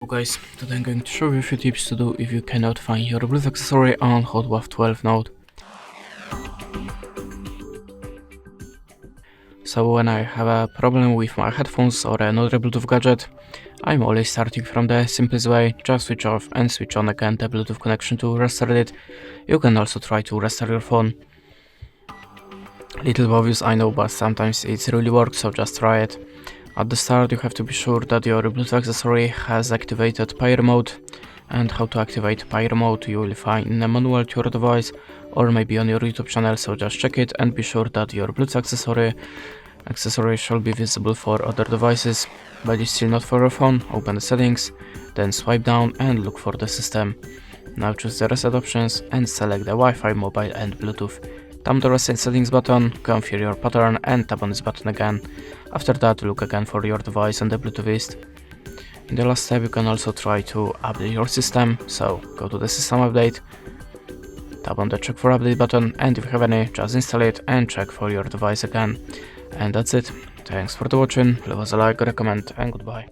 Hello guys, today I'm going to show you a few tips to do if you cannot find your Bluetooth accessory on HOTWAV Note. So when I have a problem with my headphones or another Bluetooth gadget, I'm always starting from the simplest way: just switch off and switch on again the Bluetooth connection to restart it. You can also try to restart your phone. Little obvious, I know, but sometimes it really works, so just try it. At the start you have to be sure that your Bluetooth accessory has activated pyro mode, and how to activate pyro mode you will find in a manual to your device or maybe on your YouTube channel, so just check it and be sure that your Bluetooth accessory shall be visible for other devices, but it's still not for your phone. Open the settings, then swipe down and look for the system. Now choose the reset options and select the Wi-Fi, mobile and Bluetooth. Tap the reset settings button, configure your pattern and tap on this button again. After that, look again for your device on the Bluetooth list. In the last step, you can also try to update your system, so go to the system update, tap on the check for update button, and if you have any, just install it and check for your device again. And that's it. Thanks for watching, leave us a like, recommend, and goodbye.